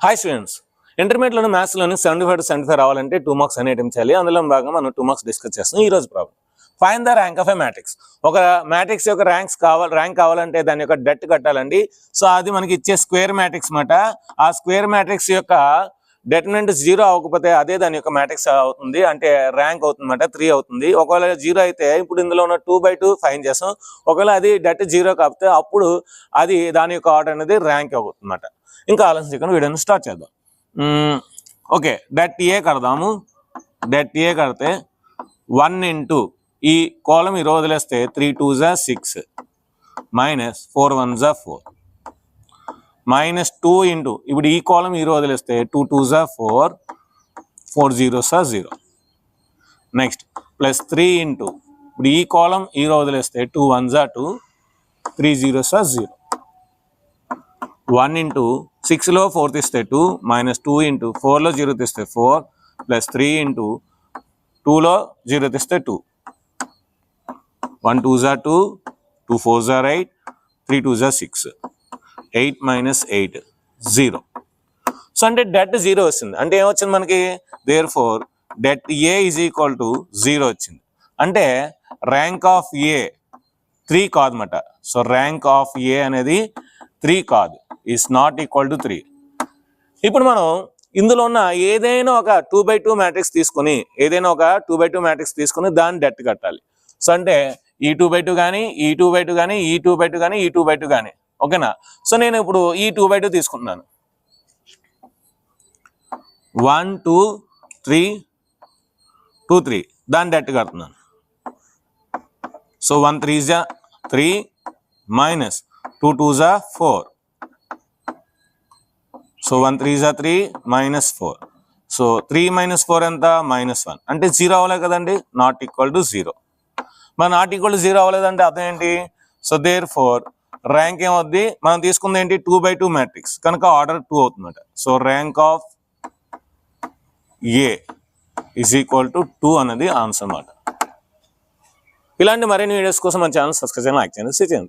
Hi students, ఇంటర్మీడియట్లోని మ్యాథ్స్లోని 75 to 75 రావాలంటే 2 మార్క్స్ అని అటెంప్ట్ చేయాలి. అందులో భాగంగా మనం 2 మార్క్స్ డిస్కస్ చేస్తాం. ఈ రోజు problem find the rank of a matrix. ఒక మ్యాట్రిక్స్ యొక్క ర్యాంక్ కావాలంటే దాని యొక్క డెట్ కట్టాలండి. సో అది మనకి ఇచ్చే స్క్వేర్ మ్యాట్రిక్స్ మాట. ఆ స్క్వేర్ మ్యాట్రిక్స్ యొక్క డెటర్మినెంట్ 0 అవ్వకపోతే అదే దాని యొక్క మ్యాట్రిక్స్ అవుతుంది, అంటే ర్యాంక్ అవుతుందన్నమాట. 3 అవుతుంది. ఒకవేళ 0 అయితే ఇప్పుడు ఇందులో ఉన్న 2/2 ఫైండ్ చేస్తాం. ఒకవేళ అది డెట్ 0 కాకపోతే అప్పుడు అది దాని యొక్క ఆర్డర్ అనేది ర్యాంక్ అవుతుందన్నమాట. ఇంకా ఆలోచించకుండా వీడియోని స్టార్ట్ చేద్దాం. ఓకే, డెట్ ఏ కడదాము. డెట్ ఏ కడితే 1 ఇంటూ ఈ కాలం ఈ రోజు వదిలేస్తే 3 2s are 6 minus 4 1s are 4 minus 2 into ఇప్పుడు ఈ కాలం ఈ రోజు వదిలేస్తే 2 2s are 4 4 0s are 0 next plus 3 into ఇప్పుడు ఈ కాలం ఈ రోజు వదిలేస్తే 2 1s are 2 3 0s are 0 1 into 6లో 4 తీస్తే 2 మైనస్ 2 ఇంటూ 4లో 0 తీస్తే 4 ప్లస్ 3 ఇంటూ 2లో 0 తీస్తే 2 1 2s are 2 2 4s are 8 3 2s are 6 8 minus 8 0. So అంటే డెట్ 0 వచ్చింది. అంటే ఏమొచ్చింది మనకి? There four det A is equal to 0 వచ్చింది. అంటే ర్యాంక్ ఆఫ్ ఏ 3 కాదన్నమాట. సో ర్యాంక్ ఆఫ్ ఏ అనేది 3 కాదు, ఈజ్ నాట్ ఈక్వల్ టు 3. ఇప్పుడు మనం ఇందులో ఉన్న ఏదైనా ఒక 2/2 మ్యాట్రిక్స్ తీసుకొని దాన్ని డెట్ కట్టాలి. సో అంటే ఈ 2/2 కానీ ఈ 2/2 కానీ ఈ 2/2 కానీ ఈ 2/2 కానీ, ఓకేనా? సో నేను ఇప్పుడు ఈ 2/2 తీసుకుంటున్నాను. 1 2 3 2 3 దాన్ని డెట్ కడుతున్నాను. So 1 3s are 3 minus 2 2s are 4. So 1 3s are 3 minus 4. So 3 minus 4 ఎంత? -1. అంటే 0 అవ్వలేదు కదండి, నాట్ ఈక్వల్ టు 0. మరి నాట్ ఈక్వల్ టు 0 అవ్వలేదంటే అర్థం ఏంటి? సో దేర్ ఫోర్ ర్యాంక్ ఏమవుద్ది? మనం తీసుకుంది ఏంటి? 2/2 మ్యాట్రిక్స్ కనుక ఆర్డర్ 2 అవుతుందన్నమాట. So rank of A is equal to 2 అనేది ఆన్సర్ అన్నమాట. ఇలాంటి మరిన్ని వీడియోస్ కోసం మన ఛానల్ సబ్స్క్రైబ్ చేయండి, లైక్ చేయండి, షేర్ చేయండి.